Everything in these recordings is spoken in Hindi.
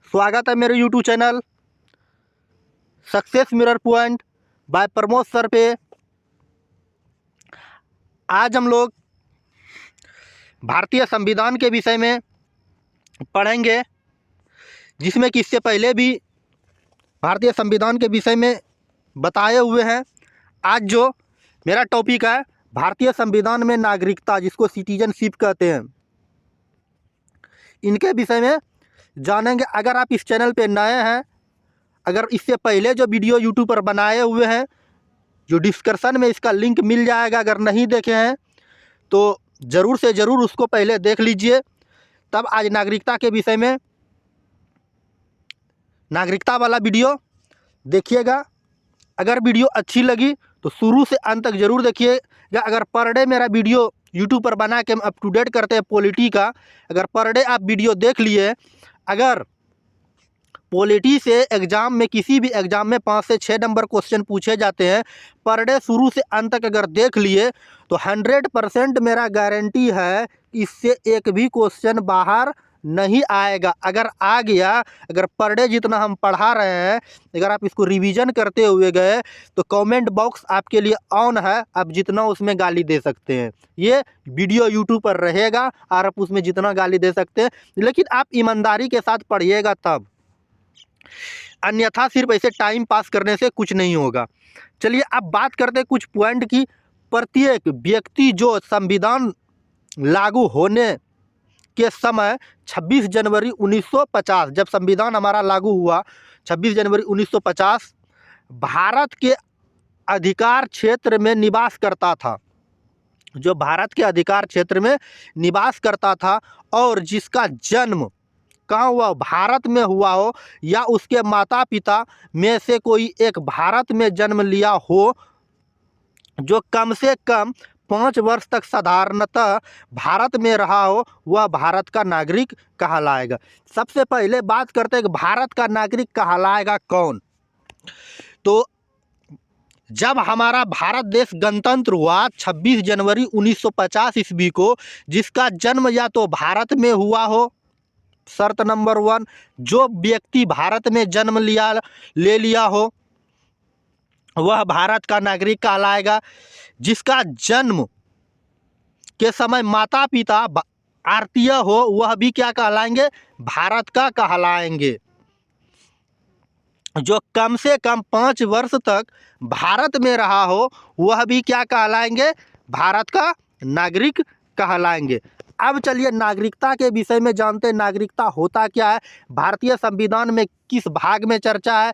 स्वागत है मेरे YouTube channel success mirror point by Pramod sir पे। आज हम लोग भारतीय संविधान के विषय में पढ़ेंगे, जिसमें कि इससे पहले भी भारतीय संविधान के विषय में बताए हुए हैं। आज जो मेरा टॉपिक है भारतीय संविधान में नागरिकता, जिसको सिटीजनशिप कहते हैं, इनके विषय में जानेंगे। अगर आप इस चैनल पे नए हैं, अगर इससे पहले जो वीडियो यूट्यूब पर बनाए हुए हैं, जो डिस्क्रिप्शन में इसका लिंक मिल जाएगा, अगर नहीं देखे हैं तो ज़रूर से ज़रूर उसको पहले देख लीजिए। तब आज नागरिकता के विषय में नागरिकता वाला वीडियो देखिएगा। अगर वीडियो अच्छी लगी तो शुरू से अंत तक ज़रूर देखिएगा। अगर पर डे मेरा वीडियो यूट्यूब पर बना के हम अप टू डेट करते हैं पॉलिटी का, अगर पर डे आप वीडियो देख लिए, अगर पॉलिटी से एग्ज़ाम में, किसी भी एग्ज़ाम में 5 से 6 नंबर क्वेश्चन पूछे जाते हैं, पर डे शुरू से अंत तक अगर देख लिए तो 100% मेरा गारंटी है कि इससे एक भी क्वेश्चन बाहर नहीं आएगा। अगर आ गया, अगर पर डे जितना हम पढ़ा रहे हैं, अगर आप इसको रिवीजन करते हुए गए तो कमेंट बॉक्स आपके लिए ऑन है, आप जितना उसमें गाली दे सकते हैं। ये वीडियो यूट्यूब पर रहेगा और आप उसमें जितना गाली दे सकते हैं, लेकिन आप ईमानदारी के साथ पढ़िएगा तब, अन्यथा सिर्फ ऐसे टाइम पास करने से कुछ नहीं होगा। चलिए अब बात करते हैं कुछ पॉइंट की। प्रत्येक व्यक्ति जो संविधान लागू होने के समय 26 जनवरी 1950, जब संविधान हमारा लागू हुआ 26 जनवरी 1950, भारत के अधिकार क्षेत्र में निवास करता था, जो भारत के अधिकार क्षेत्र में निवास करता था और जिसका जन्म कहाँ हुआ, भारत में हुआ हो, या उसके माता पिता में से कोई एक भारत में जन्म लिया हो, जो कम से कम 5 वर्ष तक साधारणतः भारत में रहा हो, वह भारत का नागरिक कहलाएगा। सबसे पहले बात करते हैं कि भारत का नागरिक कहलाएगा कौन। तो जब हमारा भारत देश गणतंत्र हुआ 26 जनवरी 1950 ईस्वी को, जिसका जन्म या तो भारत में हुआ हो, शर्त नंबर 1, जो व्यक्ति भारत में जन्म ले लिया हो वह भारत का नागरिक कहलाएगा। जिसका जन्म के समय माता पिता भारतीय हो, वह भी क्या कहलाएंगे, भारत का कहलाएंगे। जो कम से कम 5 वर्ष तक भारत में रहा हो, वह भी क्या कहलाएंगे, भारत का नागरिक कहलाएंगे। अब चलिए नागरिकता के विषय में जानते हैं। नागरिकता होता क्या है, भारतीय संविधान में किस भाग में चर्चा है,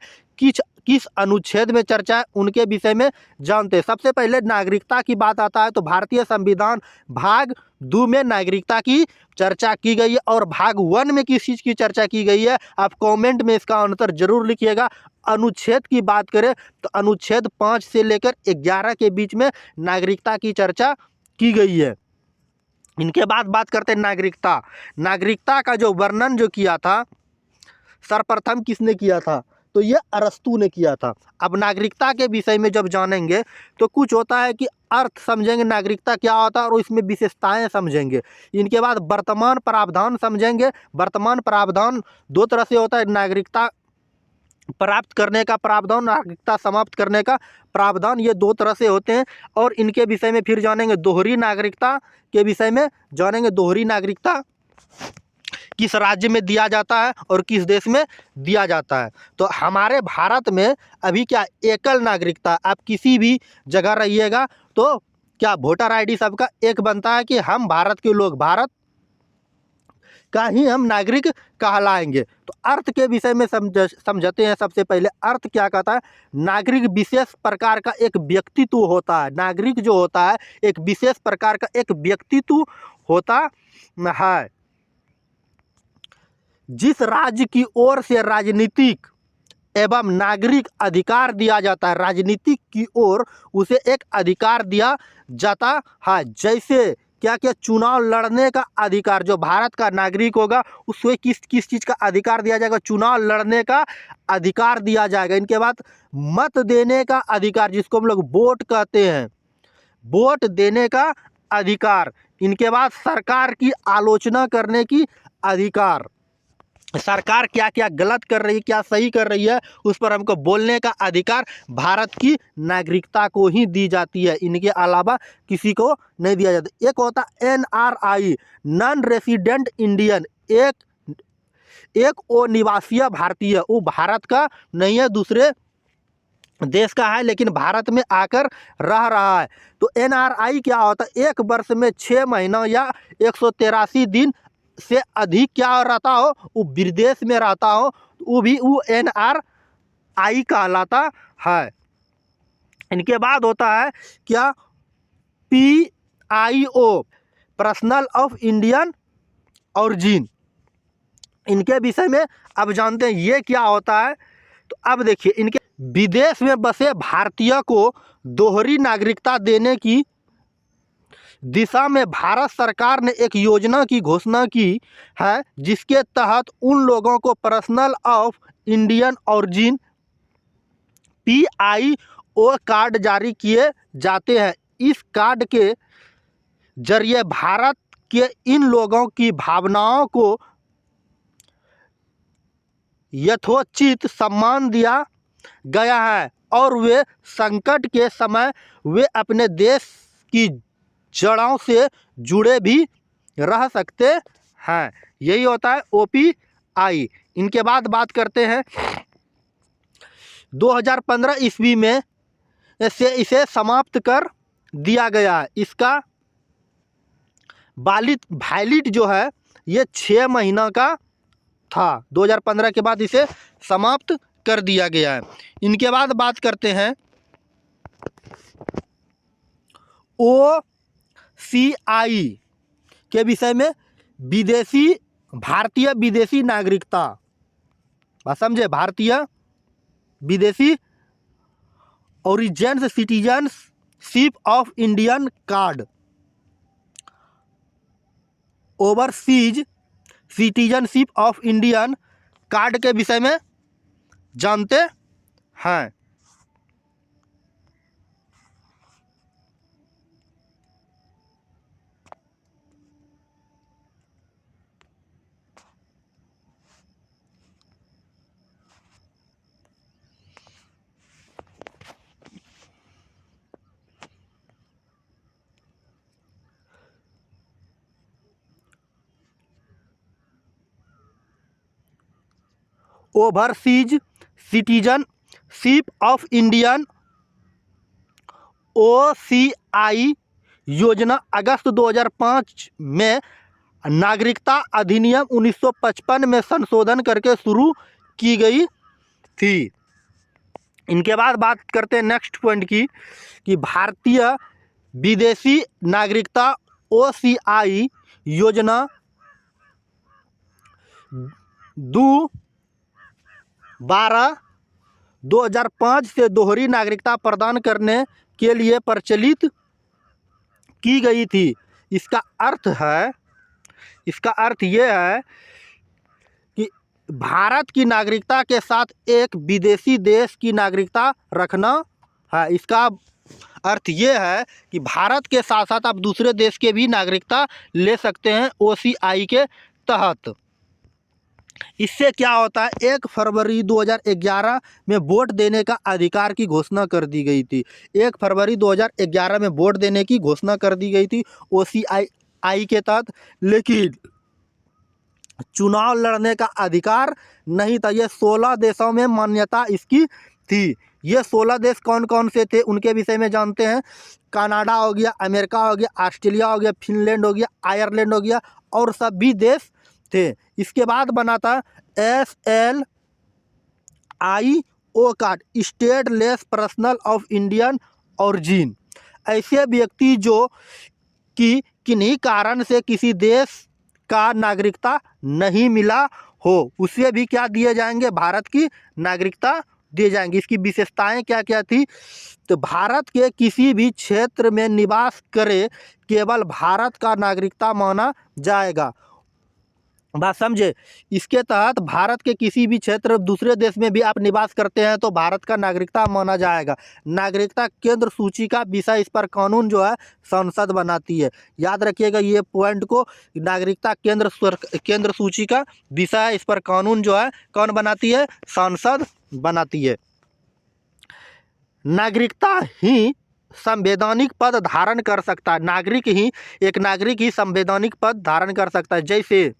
किस अनुच्छेद में चर्चा है, उनके विषय में जानते हैं। सबसे पहले नागरिकता की बात आता है तो भारतीय संविधान भाग 2 में नागरिकता की चर्चा की गई है, और भाग 1 में किस चीज़ की चर्चा की गई है, आप कमेंट में इसका आंसर जरूर लिखिएगा। अनुच्छेद की बात करें तो अनुच्छेद 5 से लेकर 11 के बीच में नागरिकता की चर्चा की गई है। इनके बाद बात करते हैं नागरिकता। नागरिकता का जो वर्णन जो किया था, सर्वप्रथम किसने किया था, तो ये अरस्तू ने किया था। अब नागरिकता के विषय में जब जानेंगे तो कुछ होता है कि अर्थ समझेंगे नागरिकता क्या होता है और इसमें विशेषताएं समझेंगे। इनके बाद वर्तमान प्रावधान समझेंगे। वर्तमान प्रावधान 2 तरह से होता है, नागरिकता प्राप्त करने का प्रावधान, नागरिकता समाप्त करने का प्रावधान, ये 2 तरह से होते हैं। और इनके विषय में फिर जानेंगे। दोहरी नागरिकता के विषय में जानेंगे। दोहरी नागरिकता किस राज्य में दिया जाता है और किस देश में दिया जाता है। तो हमारे भारत में अभी क्या एकल नागरिकता, आप किसी भी जगह रहिएगा तो क्या वोटर आईडी सबका एक बनता है कि हम भारत के लोग, भारत का ही हम नागरिक कहलाएंगे। तो अर्थ के विषय में समझते हैं। सबसे पहले अर्थ क्या कहता है, नागरिक विशेष प्रकार का एक व्यक्तित्व होता है। नागरिक जो होता है एक विशेष प्रकार का एक व्यक्तित्व होता है, जिस राज्य की ओर से राजनीतिक एवं नागरिक अधिकार दिया जाता है। राजनीतिक की ओर उसे एक अधिकार दिया जाता है, जैसे क्या क्या, चुनाव लड़ने का अधिकार। जो भारत का नागरिक होगा उसको किस चीज़ का अधिकार दिया जाएगा, चुनाव लड़ने का अधिकार दिया जाएगा। इनके बाद मत देने का अधिकार, जिसको हम लोग वोट कहते हैं, वोट देने का अधिकार। इनके बाद सरकार की आलोचना करने की अधिकार। सरकार क्या क्या गलत कर रही है, क्या सही कर रही है, उस पर हमको बोलने का अधिकार भारत की नागरिकता को ही दी जाती है, इनके अलावा किसी को नहीं दिया जाता। एक होता NRI, नॉन रेसिडेंट इंडियन, एक वो निवासीय भारतीय, वो भारत का नहीं है, दूसरे देश का है लेकिन भारत में आकर रह रहा है। तो NRI क्या होता है, 1 वर्ष में 6 महीना या 183 दिन से अधिक क्या रहता हो, वो विदेश में रहता हो, वो भी वो NRI कहलाता है। इनके बाद होता है क्या, PIO, personal of Indian origin. इनके विषय में अब जानते हैं ये क्या होता है। तो अब देखिए, इनके विदेश में बसे भारतीय को दोहरी नागरिकता देने की दिशा में भारत सरकार ने एक योजना की घोषणा की है, जिसके तहत उन लोगों को personal of Indian origin PIO card जारी किए जाते हैं। इस कार्ड के जरिए भारत के इन लोगों की भावनाओं को यथोचित सम्मान दिया गया है और वे संकट के समय वे अपने देश की जड़ों से जुड़े भी रह सकते हैं। यही होता है OPI। इनके बाद बात करते हैं 2015 ईस्वी में से इसे समाप्त कर दिया गया है। इसका वैलिड जो है ये 6 महीना का था, 2015 के बाद इसे समाप्त कर दिया गया है। इनके बाद बात करते हैं OCI के विषय में, भारतीय विदेशी नागरिकता, बात समझे, भारतीय विदेशी origin citizenship of Indian card, overseas citizenship of Indian card के विषय में जानते हैं। Overseas citizenship of Indian OCI योजना अगस्त 2005 में नागरिकता अधिनियम 1955 में संशोधन करके शुरू की गई थी। इनके बाद बात करते हैं नेक्स्ट पॉइंट की, कि भारतीय विदेशी नागरिकता OCI योजना 2/12/2005 से दोहरी नागरिकता प्रदान करने के लिए प्रचलित की गई थी। इसका अर्थ ये है कि भारत की नागरिकता के साथ एक विदेशी देश की नागरिकता रखना है। इसका अर्थ ये है कि भारत के साथ साथ आप दूसरे देश के भी नागरिकता ले सकते हैं OCI के तहत। इससे क्या होता है, 1 फरवरी 2011 में वोट देने का अधिकार की घोषणा कर दी गई थी। 1 फरवरी 2011 में वोट देने की घोषणा कर दी गई थी OCI के तहत, लेकिन चुनाव लड़ने का अधिकार नहीं था। ये 16 देशों में मान्यता इसकी थी। ये 16 देश कौन कौन से थे उनके विषय में जानते हैं। कनाडा हो गया, अमेरिका हो गया, ऑस्ट्रेलिया हो गया, फिनलैंड हो गया, आयरलैंड हो गया, और सभी देश थे। इसके बाद बना था SLIO card, stateless personal of Indian origin. ऐसे व्यक्ति जो कि किन्हीं कारण से किसी देश का नागरिकता नहीं मिला हो, उसे भी क्या दिए जाएंगे, भारत की नागरिकता दिए जाएंगे। इसकी विशेषताएं क्या क्या थी, तो भारत के किसी भी क्षेत्र में निवास करे केवल भारत का नागरिकता माना जाएगा। बात समझे। इसके तहत भारत के किसी भी क्षेत्र दूसरे देश में भी आप निवास करते हैं तो भारत का नागरिकता माना जाएगा। नागरिकता केंद्र सूची का विषय, इस पर कानून जो है संसद बनाती है। याद रखिएगा ये पॉइंट को, नागरिकता केंद्र सूची का विषय, इस पर कानून जो है कौन बनाती है? संसद बनाती है। नागरिकता ही संवैधानिक पद धारण कर सकता है। एक नागरिक ही संवैधानिक पद धारण कर सकता है, जैसे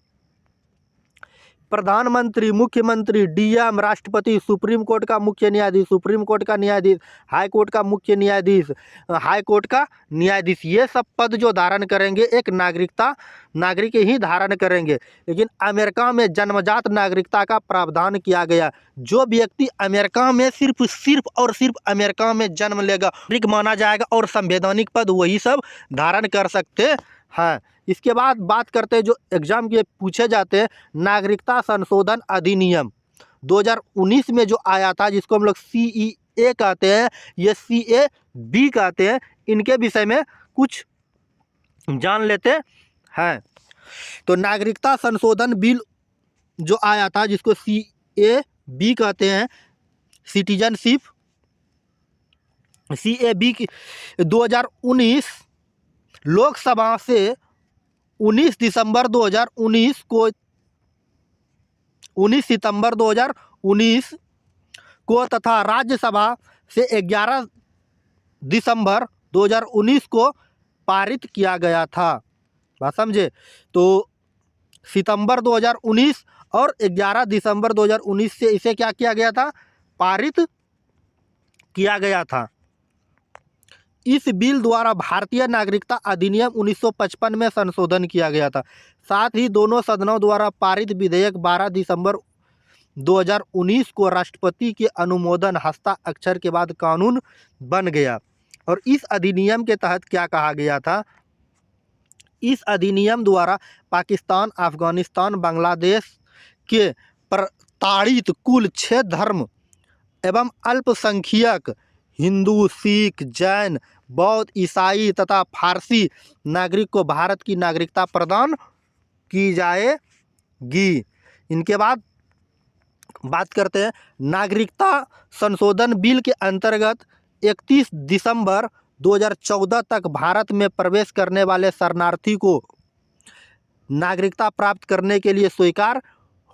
प्रधानमंत्री, मुख्यमंत्री, डीएम, राष्ट्रपति, सुप्रीम कोर्ट का मुख्य न्यायाधीश, सुप्रीम कोर्ट का न्यायाधीश, हाई कोर्ट का मुख्य न्यायाधीश, हाई कोर्ट का न्यायाधीश, ये सब पद जो धारण करेंगे एक नागरिक ही धारण करेंगे। लेकिन अमेरिका में जन्मजात नागरिकता का प्रावधान किया गया। जो व्यक्ति अमेरिका में सिर्फ अमेरिका में जन्म लेगा नागरिक माना जाएगा और संवैधानिक पद वही सब धारण कर सकते हैं। इसके बाद बात करते हैं जो एग्जाम के पूछे जाते हैं, नागरिकता संशोधन अधिनियम 2019 में जो आया था, जिसको हम लोग CEA कहते हैं, ये CAB कहते हैं, इनके विषय में कुछ जान लेते हैं। तो नागरिकता संशोधन बिल जो आया था, जिसको CAB कहते हैं, सिटीजनशिप, CAB की 2019 लोकसभा से 19 सितंबर 2019 को तथा राज्यसभा से 11 दिसंबर 2019 को पारित किया गया था। बात समझे। तो सितंबर 2019 और 11 दिसंबर 2019 से इसे क्या किया गया था? पारित किया गया था। इस बिल द्वारा भारतीय नागरिकता अधिनियम 1955 में संशोधन किया गया था। साथ ही दोनों सदनों द्वारा पारित विधेयक 12 दिसंबर 2019 को राष्ट्रपति के अनुमोदन हस्ताक्षर के बाद कानून बन गया। और इस अधिनियम के तहत क्या कहा गया था? इस अधिनियम द्वारा पाकिस्तान, अफगानिस्तान, बांग्लादेश के प्रताड़ित कुल 6 धर्म एवं अल्पसंख्यक हिंदू, सिख, जैन, बौद्ध, ईसाई तथा फारसी नागरिक को भारत की नागरिकता प्रदान की जाएगी। इनके बाद बात करते हैं नागरिकता संशोधन बिल के अंतर्गत 31 दिसंबर 2014 तक भारत में प्रवेश करने वाले शरणार्थी को नागरिकता प्राप्त करने के लिए स्वीकार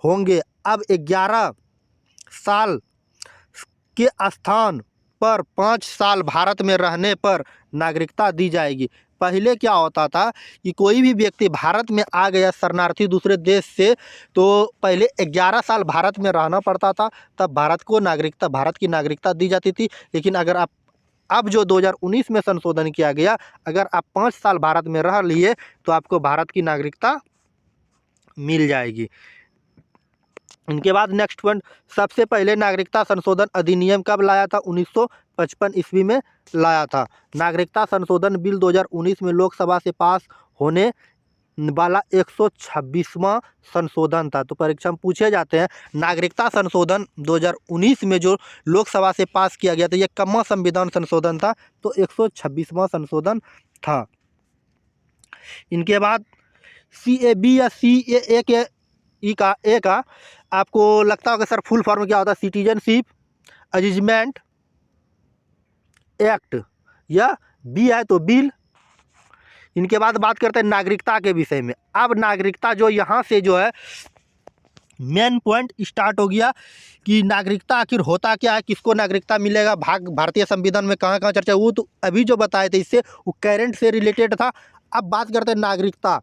होंगे। अब 11 साल के स्थान पर 5 साल भारत में रहने पर नागरिकता दी जाएगी। पहले क्या होता था कि कोई भी व्यक्ति भारत में आ गया शरणार्थी दूसरे देश से, तो पहले 11 साल भारत में रहना पड़ता था, तब भारत की नागरिकता दी जाती थी। लेकिन अगर अब जो 2019 में संशोधन किया गया, अगर आप 5 साल भारत में रह लिए तो आपको भारत की नागरिकता मिल जाएगी। इनके बाद नेक्स्ट पॉइंट, सबसे पहले नागरिकता संशोधन अधिनियम कब लाया था? 1955 ईस्वी में लाया था। नागरिकता संशोधन बिल 2019 में लोकसभा से पास होने वाला 126वां संशोधन था। तो परीक्षा में पूछे जाते हैं नागरिकता संशोधन 2019 में जो लोकसभा से पास किया गया था, यह कम्मा संविधान संशोधन था, तो 126वां संशोधन था। इनके बाद CAB या CAA के का आपको लगता होगा सर फुल फॉर्म क्या होता है? सिटीजनशिप अमेंडमेंट एक्ट, या बी है तो बिल। इनके बाद बात करते हैं नागरिकता के विषय में। अब नागरिकता जो यहाँ से जो है मेन पॉइंट स्टार्ट हो गया कि नागरिकता आखिर होता क्या है, किसको नागरिकता मिलेगा, भारतीय संविधान में कहाँ कहाँ चर्चा, वो तो अभी जो बताए थे इससे वो करंट से रिलेटेड था। अब बात करते हैं नागरिकता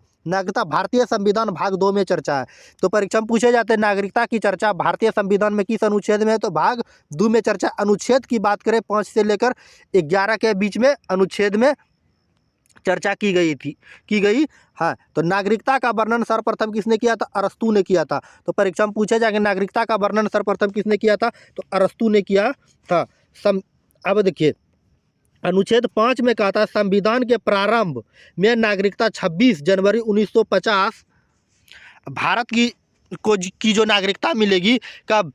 भारतीय संविधान भाग 2 में चर्चा है। तो परीक्षा में पूछे जाते हैं नागरिकता की चर्चा भारतीय संविधान में किस अनुच्छेद में है? तो भाग 2 में चर्चा। अनुच्छेद की बात करें 5 से लेकर 11 के बीच में अनुच्छेद में चर्चा की गई। हाँ, तो नागरिकता का वर्णन सर्वप्रथम किसने किया था? अरस्तु ने किया था। तो परीक्षा में पूछे जाएंगे नागरिकता का वर्णन सर्वप्रथम किसने किया था? तो अरस्तु ने किया था। अब देखिए अनुच्छेद 5 में कहा था संविधान के प्रारंभ में नागरिकता 26 जनवरी 1950 भारत की जो नागरिकता मिलेगी कब?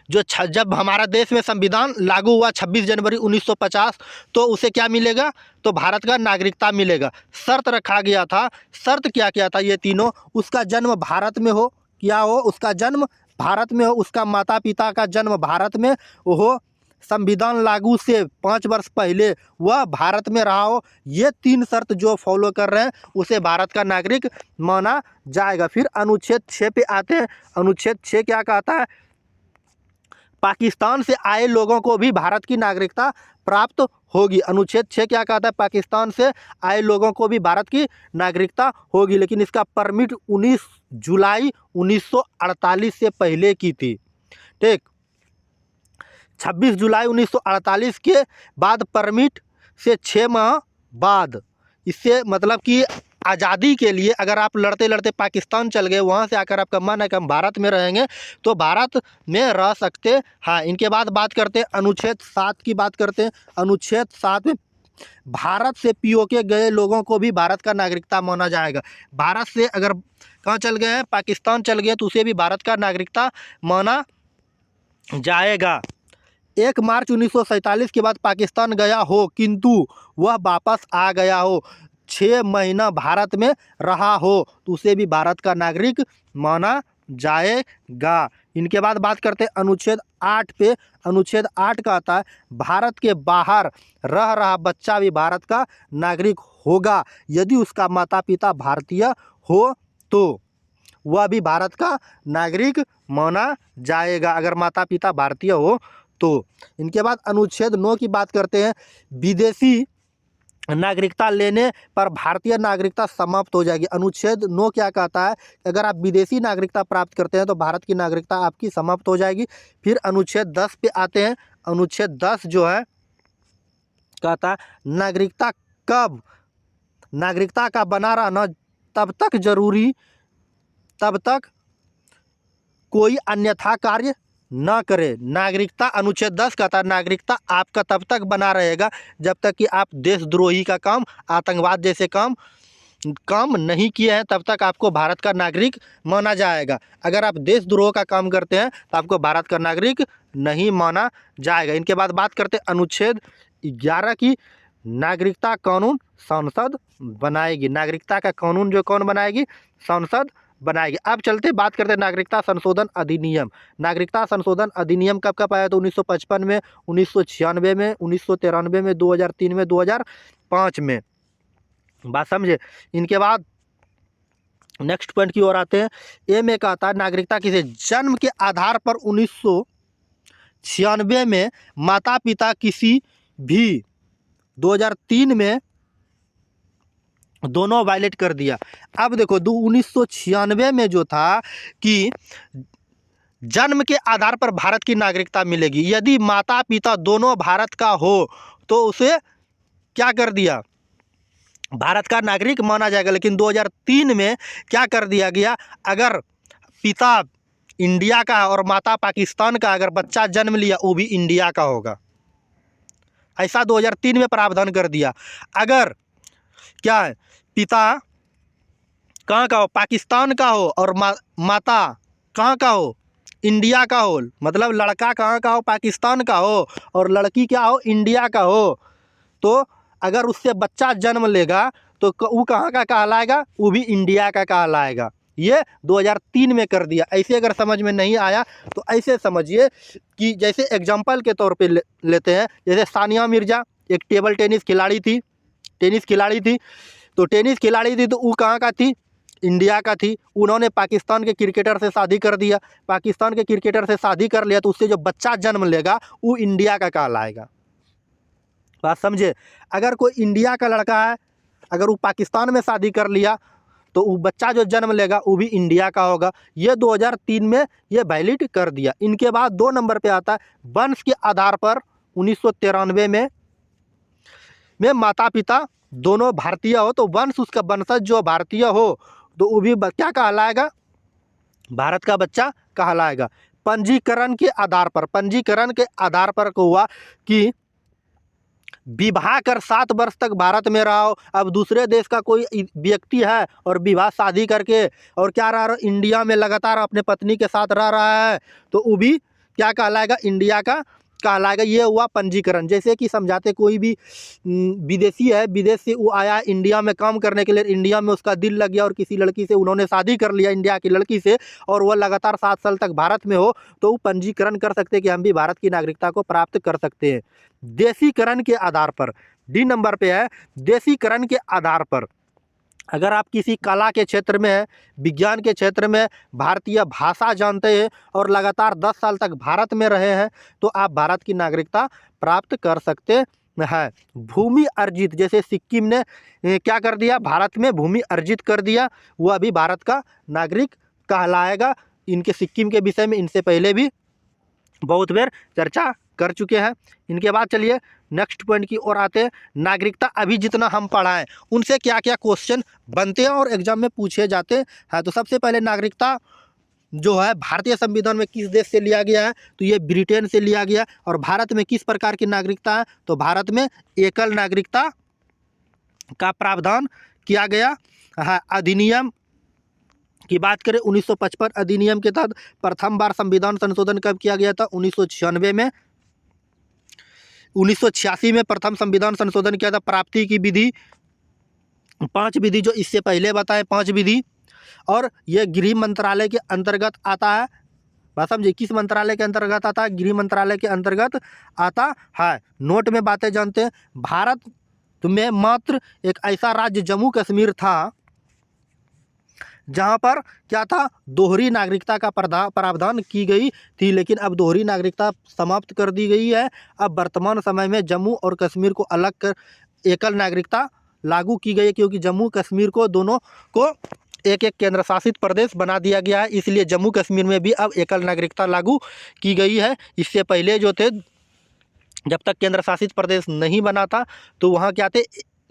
जब हमारा देश में संविधान लागू हुआ 26 जनवरी 1950, तो उसे क्या मिलेगा, तो भारत का नागरिकता मिलेगा। शर्त रखा गया था, शर्त क्या क्या था, ये तीनों, उसका जन्म भारत में हो, क्या हो, उसका जन्म भारत में हो, उसका माता पिता का जन्म भारत में हो, संविधान लागू से 5 वर्ष पहले वह भारत में रहा हो। ये 3 शर्त जो फॉलो कर रहे हैं उसे भारत का नागरिक माना जाएगा। फिर अनुच्छेद 6 पे आते हैं। अनुच्छेद 6 क्या कहता है, पाकिस्तान से आए लोगों को भी भारत की नागरिकता प्राप्त होगी। अनुच्छेद 6 क्या कहता है, पाकिस्तान से आए लोगों को भी भारत की नागरिकता होगी, लेकिन इसका परमिट 19 जुलाई 1948 से पहले की थी। ठीक, 26 जुलाई 1948 के बाद परमिट से 6 माह बाद, इससे मतलब कि आज़ादी के लिए अगर आप लड़ते लड़ते पाकिस्तान चल गए, वहाँ से आकर आपका मन है कि हम भारत में रहेंगे, तो भारत में रह सकते हैं। इनके बाद बात करते हैं अनुच्छेद 7 की बात करते हैं। अनुच्छेद 7 में भारत से पीओके गए लोगों को भी भारत का नागरिकता माना जाएगा। भारत से अगर कहाँ चल गए हैं, पाकिस्तान चल गए, तो उसे भी भारत का नागरिकता माना जाएगा। 1 मार्च 1947 के बाद पाकिस्तान गया हो किंतु वह वापस आ गया हो, 6 महीना भारत में रहा हो, तो उसे भी भारत का नागरिक माना जाएगा। इनके बाद बात करते हैं अनुच्छेद 8 पे। अनुच्छेद 8 कहता है भारत के बाहर रह रहा बच्चा भी भारत का नागरिक होगा यदि उसका माता पिता भारतीय हो तो वह भी भारत का नागरिक माना जाएगा, अगर माता पिता भारतीय हो तो। इनके बाद अनुच्छेद 9 की बात करते हैं। विदेशी नागरिकता लेने पर भारतीय नागरिकता समाप्त हो जाएगी। अनुच्छेद 9 क्या कहता है, अगर आप विदेशी नागरिकता प्राप्त करते हैं तो भारत की नागरिकता आपकी समाप्त हो जाएगी। फिर अनुच्छेद 10 पे आते हैं। अनुच्छेद 10 जो है कहता है नागरिकता का बना रहना तब तक जरूरी, तब तक कोई अन्यथा कार्य न करे। नागरिकता, अनुच्छेद 10 कहता है नागरिकता आपका तब तक बना रहेगा जब तक कि आप देशद्रोही का काम, आतंकवाद जैसे काम नहीं किए हैं, तब तक आपको भारत का नागरिक माना जाएगा। अगर आप देशद्रोह का काम करते हैं तो आपको भारत का नागरिक नहीं माना जाएगा। इनके बाद बात करते हैं अनुच्छेद 11 की। नागरिकता कानून संसद बनाएगी। नागरिकता का कानून जो कौन बनाएगी, संसद बनाएगी। अब चलते बात करते हैं नागरिकता संशोधन अधिनियम। नागरिकता संशोधन अधिनियम कब कब आया, तो 1955 में, 1996 में, 1993 में, 2003 में, 2005 में। बात समझे। इनके बाद नेक्स्ट पॉइंट की ओर आते हैं। ए में कहता है नागरिकता किसे, जन्म के आधार पर 1996 में माता पिता किसी भी, 2003 में दोनों वायलेट कर दिया। अब देखो 1996 में जो था कि जन्म के आधार पर भारत की नागरिकता मिलेगी, यदि माता पिता दोनों भारत का हो तो उसे क्या कर दिया, भारत का नागरिक माना जाएगा। लेकिन 2003 में क्या कर दिया गया, अगर पिता इंडिया का और माता पाकिस्तान का अगर बच्चा जन्म लिया वो भी इंडिया का होगा, ऐसा 2003 में प्रावधान कर दिया। अगर क्या है, पिता कहाँ का हो, पाकिस्तान का हो, और माता कहाँ का हो, इंडिया का हो, मतलब लड़का कहाँ का हो, पाकिस्तान का हो, और लड़की क्या हो, इंडिया का हो, तो अगर उससे बच्चा जन्म लेगा तो वो कहाँ का कहलाएगा, वो भी इंडिया का कहलाएगा। ये 2003 में कर दिया। ऐसे अगर समझ में नहीं आया तो ऐसे समझिए कि जैसे एग्जाम्पल के तौर पे लेते हैं, जैसे सानिया मिर्ज़ा एक टेबल टेनिस खिलाड़ी थी, तो टेनिस खिलाड़ी थी, तो वो कहाँ का थी, इंडिया का थी। उन्होंने पाकिस्तान के क्रिकेटर से शादी कर दिया, पाकिस्तान के क्रिकेटर से शादी कर लिया, तो उससे जो बच्चा जन्म लेगा वो इंडिया का कहलाएगा। बात समझे। अगर कोई इंडिया का लड़का है, अगर वो पाकिस्तान में शादी कर लिया तो वो बच्चा जो जन्म लेगा वो भी इंडिया का होगा। ये 2003 में ये वैलिड कर दिया। इनके बाद 2 नंबर पे आता है वंश के आधार पर। 1993 में माता पिता दोनों भारतीय हो तो वंश, उसका वंशज जो भारतीय हो तो वो भी क्या कहलाएगा, भारत का बच्चा कहलाएगा। पंजीकरण के आधार पर को हुआ कि विवाह कर 7 वर्ष तक भारत में रहा हो। अब दूसरे देश का कोई व्यक्ति है और विवाह शादी करके और क्या रहा, इंडिया में लगातार अपने पत्नी के साथ रह रहा है, तो वो भी क्या कहलाएगा, इंडिया का कहलाएगा। ये हुआ पंजीकरण। जैसे कि समझाते, कोई भी विदेशी है, विदेश से वो आया इंडिया में काम करने के लिए, इंडिया में उसका दिल लग गया और किसी लड़की से उन्होंने शादी कर लिया इंडिया की लड़की से, और वह लगातार 7 साल तक भारत में हो, तो वो पंजीकरण कर सकते हैं कि हम भी भारत की नागरिकता को प्राप्त कर सकते हैं देशीकरण के आधार पर। डी नंबर पे है देशीकरण के आधार पर। अगर आप किसी कला के क्षेत्र में है, विज्ञान के क्षेत्र में, भारतीय भाषा जानते हैं और लगातार 10 साल तक भारत में रहे हैं, तो आप भारत की नागरिकता प्राप्त कर सकते हैं। भूमि अर्जित, जैसे सिक्किम ने क्या कर दिया, भारत में भूमि अर्जित कर दिया, वह भी भारत का नागरिक कहलाएगा। इनके सिक्किम के विषय में इनसे पहले भी बहुत बार चर्चा कर चुके हैं। इनके बाद चलिए नेक्स्ट पॉइंट की ओर आते हैं। नागरिकता अभी जितना हम पढ़ाएं उनसे क्या क्या क्वेश्चन बनते हैं और एग्जाम में पूछे जाते हैं। तो सबसे पहले नागरिकता जो है भारतीय संविधान में किस देश से लिया गया है, तो ये ब्रिटेन से लिया गया। और भारत में किस प्रकार की नागरिकता है, तो भारत में एकल नागरिकता का प्रावधान किया गया है। अधिनियम की बात करें 1955 अधिनियम के तहत प्रथम बार संविधान संशोधन कब किया गया था, 1996 में। 1986 में प्रथम संविधान संशोधन किया था। प्राप्ति की विधि 5 विधि जो इससे पहले बताए 5 विधि, और यह गृह मंत्रालय के अंतर्गत आता है। बात समझिए, किस मंत्रालय के अंतर्गत आता है, गृह मंत्रालय के अंतर्गत आता है। नोट में बातें जानते हैं। भारत में मात्र एक ऐसा राज्य जम्मू कश्मीर था जहां पर क्या था, दोहरी नागरिकता का प्रावधान की गई थी, लेकिन अब दोहरी नागरिकता समाप्त कर दी गई है। अब वर्तमान समय में जम्मू और कश्मीर को अलग कर एकल नागरिकता लागू की गई है, क्योंकि जम्मू कश्मीर को दोनों को एक एक केंद्र शासित प्रदेश बना दिया गया है, इसलिए जम्मू कश्मीर में भी अब एकल नागरिकता लागू की गई है। इससे पहले जो थे, जब तक केंद्र शासित प्रदेश नहीं बना था, तो वहाँ क्या थे,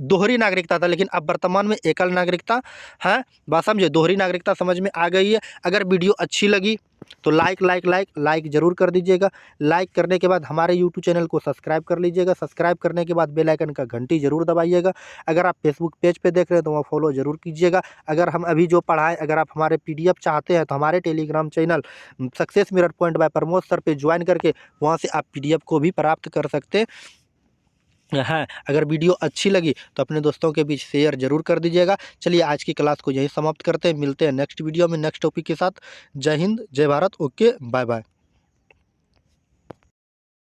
दोहरी नागरिकता था, लेकिन अब वर्तमान में एकल नागरिकता है। बात समझे, दोहरी नागरिकता समझ में आ गई है। अगर वीडियो अच्छी लगी तो लाइक ज़रूर कर दीजिएगा। लाइक करने के बाद हमारे यूट्यूब चैनल को सब्सक्राइब कर लीजिएगा। सब्सक्राइब करने के बाद बेल आइकन का घंटी ज़रूर दबाइएगा। अगर आप फेसबुक पेज पे देख रहे हैं तो वहाँ फॉलो ज़रूर कीजिएगा। अगर हम अभी जो पढ़ाएं, अगर आप हमारे PDF चाहते हैं तो हमारे Telegram channel success mirror point by Pramod sir पे ज्वाइन करके वहाँ से आप PDF को भी प्राप्त कर सकते हैं। अगर वीडियो अच्छी लगी तो अपने दोस्तों के बीच शेयर जरूर कर दीजिएगा। चलिए आज की क्लास को यहीं समाप्त करते हैं। मिलते हैं नेक्स्ट वीडियो में नेक्स्ट टॉपिक के साथ। जय हिंद, जय भारत। Okay, bye bye.